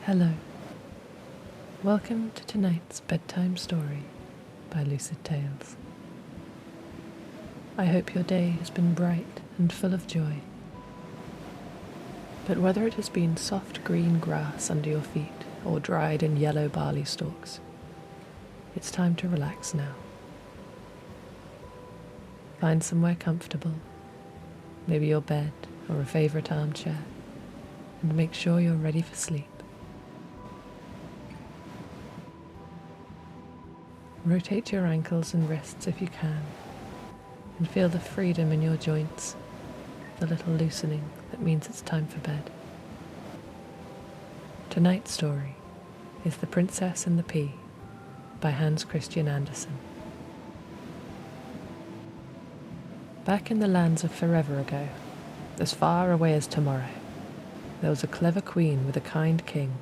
Hello. Welcome to tonight's bedtime story by Lucid Tales. I hope your day has been bright and full of joy. But whether it has been soft green grass under your feet or dried and yellow barley stalks, it's time to relax now. Find somewhere comfortable, maybe your bed or a favourite armchair, and make sure you're ready for sleep. Rotate your ankles and wrists if you can, and feel the freedom in your joints, the little loosening that means it's time for bed. Tonight's story is The Princess and the Pea by Hans Christian Andersen. Back in the lands of forever ago, as far away as tomorrow, there was a clever queen with a kind king.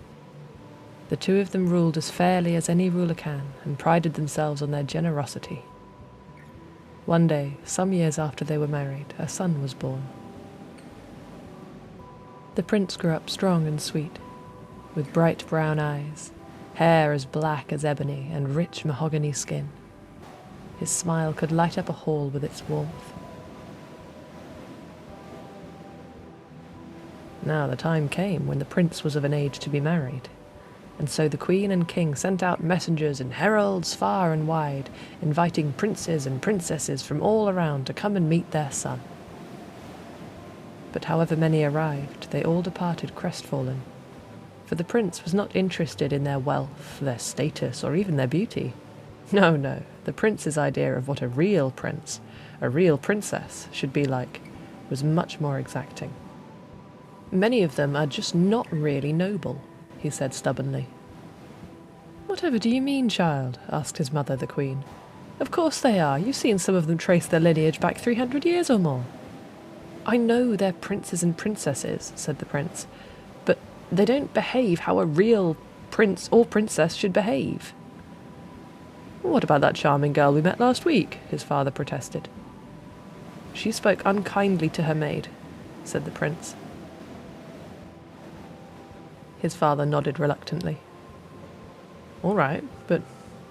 The two of them ruled as fairly as any ruler can, and prided themselves on their generosity. One day, some years after they were married, a son was born. The prince grew up strong and sweet, with bright brown eyes, hair as black as ebony, and rich mahogany skin. His smile could light up a hall with its warmth. Now the time came when the prince was of an age to be married. And so the queen and king sent out messengers and heralds far and wide, inviting princes and princesses from all around to come and meet their son. But however many arrived, they all departed crestfallen, for the prince was not interested in their wealth, their status, or even their beauty. No, the prince's idea of what a real prince, a real princess, should be like was much more exacting. Many of them are just not really noble, he said stubbornly. Whatever do you mean, child? Asked his mother, the queen. Of course they are. You've seen some of them trace their lineage back 300 years or more. I know they're princes and princesses, said the prince, but they don't behave how a real prince or princess should behave. What about that charming girl we met last week? His father protested. She spoke unkindly to her maid, said the prince. His father nodded reluctantly. All right, but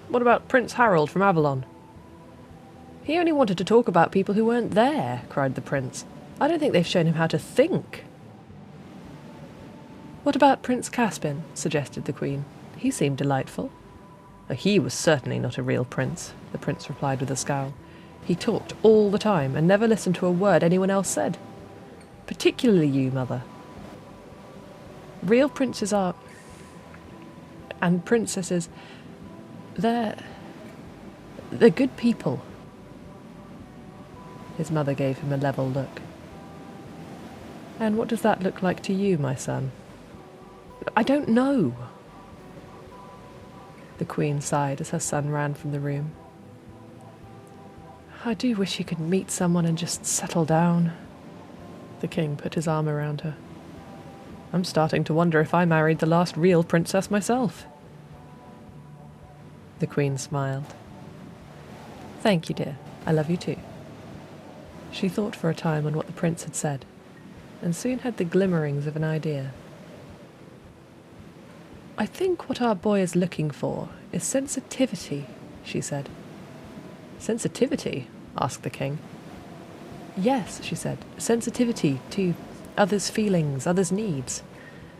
what about Prince Harold from Avalon? He only wanted to talk about people who weren't there, cried the prince. I don't think they've shown him how to think. What about Prince Caspian? Suggested the queen. He seemed delightful. He was certainly not a real prince, the prince replied with a scowl. He talked all the time and never listened to a word anyone else said. Particularly you, mother. Real princes are... and princesses... They're good people. His mother gave him a level look. And what does that look like to you, my son? I don't know. The queen sighed as her son ran from the room. I do wish you could meet someone and just settle down. The king put his arm around her. I'm starting to wonder if I married the last real princess myself. The queen smiled. Thank you, dear. I love you too. She thought for a time on what the prince had said, and soon had the glimmerings of an idea. I think what our boy is looking for is sensitivity, she said. Sensitivity? Asked the king. Yes, she said. Sensitivity to others' feelings, others' needs.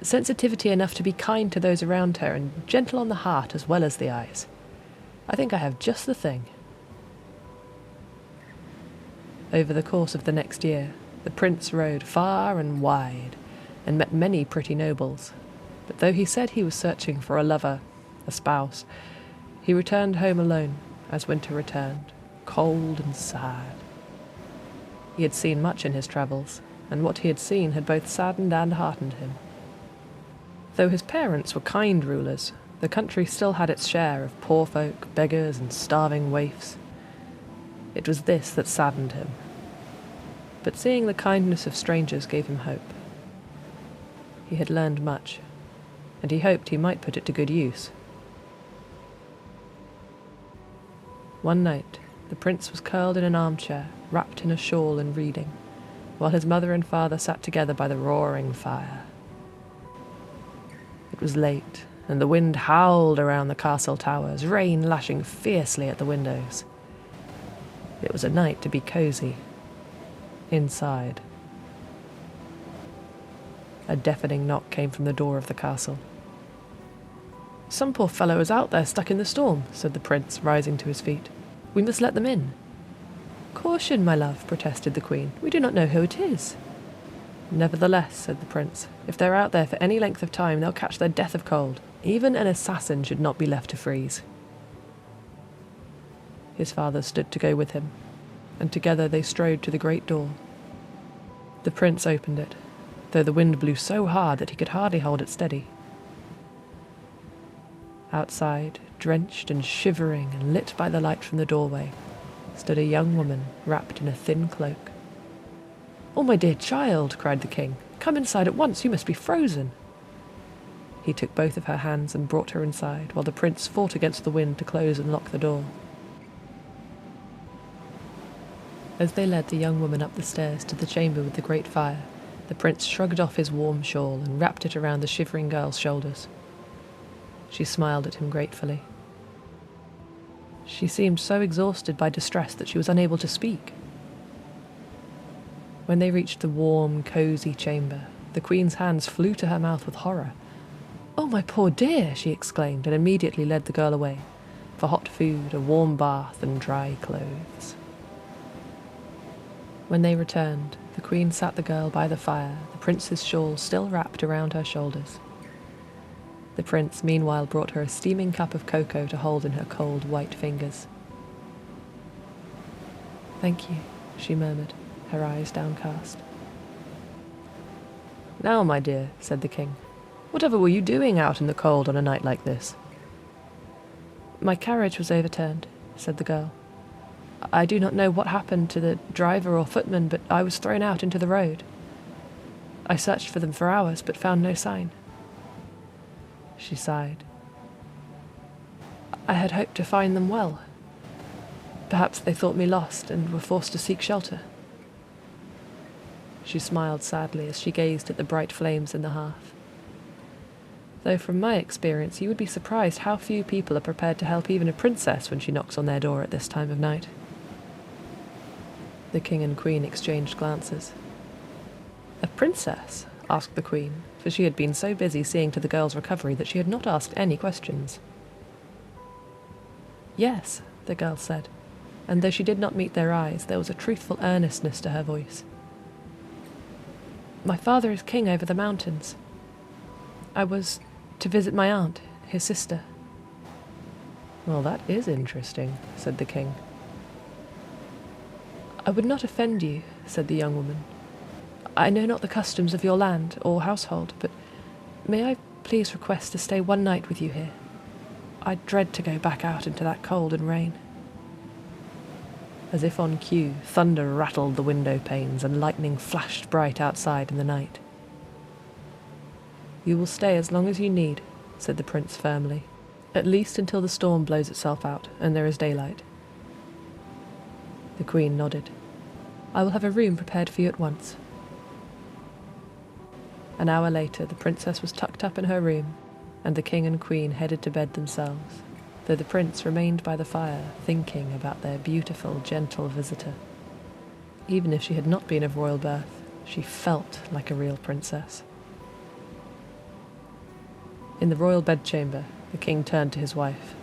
Sensitivity enough to be kind to those around her and gentle on the heart as well as the eyes. I think I have just the thing. Over the course of the next year, the prince rode far and wide and met many pretty nobles. But though he said he was searching for a lover, a spouse, he returned home alone as winter returned, cold and sad. He had seen much in his travels, and what he had seen had both saddened and heartened him. Though his parents were kind rulers, the country still had its share of poor folk, beggars, and starving waifs. It was this that saddened him. But seeing the kindness of strangers gave him hope. He had learned much, and he hoped he might put it to good use. One night, the prince was curled in an armchair, wrapped in a shawl and reading, while his mother and father sat together by the roaring fire. was late, and the wind howled around the castle towers, rain lashing fiercely at the windows. It was a night to be cosy. Inside. A deafening knock came from the door of the castle. "Some poor fellow is out there stuck in the storm," said the prince, rising to his feet. "We must let them in." "Caution, my love," protested the queen. "We do not know who it is." "Nevertheless," said the prince, "if they're out there for any length of time, they'll catch their death of cold. Even an assassin should not be left to freeze." His father stood to go with him, and together they strode to the great door. The prince opened it, though the wind blew so hard that he could hardly hold it steady. Outside, drenched and shivering and lit by the light from the doorway, stood a young woman wrapped in a thin cloak. "Oh, my dear child," cried the king, "come inside at once, you must be frozen." He took both of her hands and brought her inside, while the prince fought against the wind to close and lock the door. As they led the young woman up the stairs to the chamber with the great fire, the prince shrugged off his warm shawl and wrapped it around the shivering girl's shoulders. She smiled at him gratefully. She seemed so exhausted by distress that she was unable to speak. When they reached the warm, cosy chamber, the queen's hands flew to her mouth with horror. "Oh, my poor dear!" she exclaimed, and immediately led the girl away, for hot food, a warm bath, and dry clothes. When they returned, the queen sat the girl by the fire, the prince's shawl still wrapped around her shoulders. The prince meanwhile brought her a steaming cup of cocoa to hold in her cold white fingers. "Thank you," she murmured, her eyes downcast. "Now, my dear," said the king, "whatever were you doing out in the cold on a night like this?" "My carriage was overturned," said the girl. "I do not know what happened to the driver or footman, but I was thrown out into the road. I searched for them for hours, but found no sign." She sighed. "I had hoped to find them well. Perhaps they thought me lost and were forced to seek shelter." She smiled sadly as she gazed at the bright flames in the hearth. "Though from my experience you would be surprised how few people are prepared to help even a princess when she knocks on their door at this time of night." The king and queen exchanged glances. "A princess?" asked the queen, for she had been so busy seeing to the girl's recovery that she had not asked any questions. "Yes," the girl said, and though she did not meet their eyes, there was a truthful earnestness to her voice. "My father is king over the mountains. I was to visit my aunt, his sister." "Well, that is interesting," said the king. "I would not offend you," said the young woman. "I know not the customs of your land or household, but may I please request to stay one night with you here? I dread to go back out into that cold and rain." As if on cue, thunder rattled the window panes and lightning flashed bright outside in the night. "You will stay as long as you need," said the prince firmly, "at least until the storm blows itself out and there is daylight." The queen nodded. "I will have a room prepared for you at once." An hour later, the princess was tucked up in her room, and the king and queen headed to bed themselves, though the prince remained by the fire, thinking about their beautiful, gentle visitor. Even if she had not been of royal birth, she felt like a real princess. In the royal bedchamber, the king turned to his wife.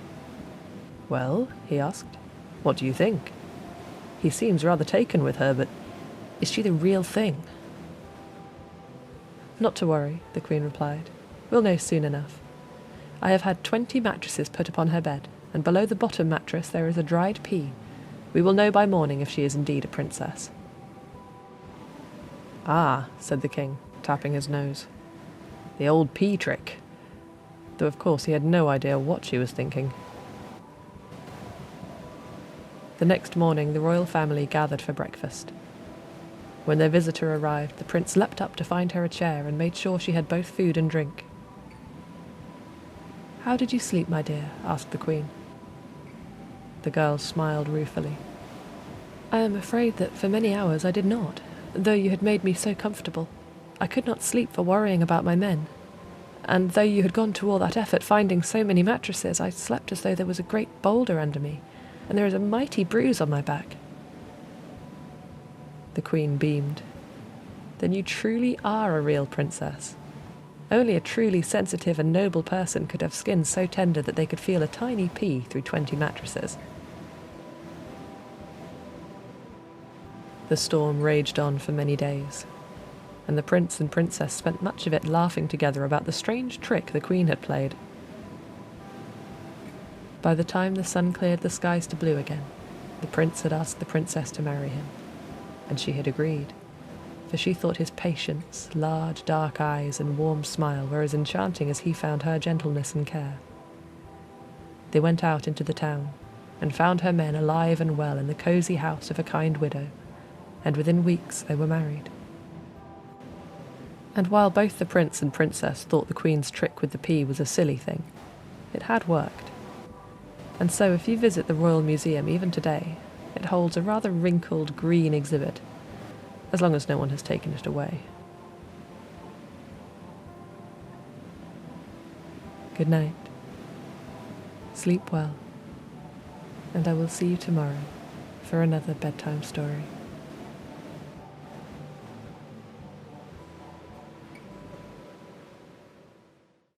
"Well," he asked, "what do you think? He seems rather taken with her, but is she the real thing?" "Not to worry," the queen replied. "We'll know soon enough. I have had 20 mattresses put upon her bed, and below the bottom mattress there is a dried pea. We will know by morning if she is indeed a princess." "Ah," said the king, tapping his nose. "The old pea trick." Though of course he had no idea what she was thinking. The next morning the royal family gathered for breakfast. When their visitor arrived, the prince leapt up to find her a chair and made sure she had both food and drink. "How did you sleep, my dear?" asked the queen. The girl smiled ruefully. "I am afraid that for many hours I did not, though you had made me so comfortable. I could not sleep for worrying about my men. And though you had gone to all that effort finding so many mattresses, I slept as though there was a great boulder under me, and there is a mighty bruise on my back." The Queen beamed. "Then you truly are a real princess. Only a truly sensitive and noble person could have skin so tender that they could feel a tiny pea through 20 mattresses." The storm raged on for many days, and the prince and princess spent much of it laughing together about the strange trick the Queen had played. By the time the sun cleared the skies to blue again, the prince had asked the princess to marry him, and she had agreed, for she thought his patience, large dark eyes, and warm smile were as enchanting as he found her gentleness and care. They went out into the town, and found her men alive and well in the cosy house of a kind widow, and within weeks they were married. And while both the prince and princess thought the Queen's trick with the pea was a silly thing, it had worked. And so if you visit the Royal Museum even today, it holds a rather wrinkled green exhibit, as long as no one has taken it away. Good night. Sleep well, and I will see you tomorrow for another bedtime story.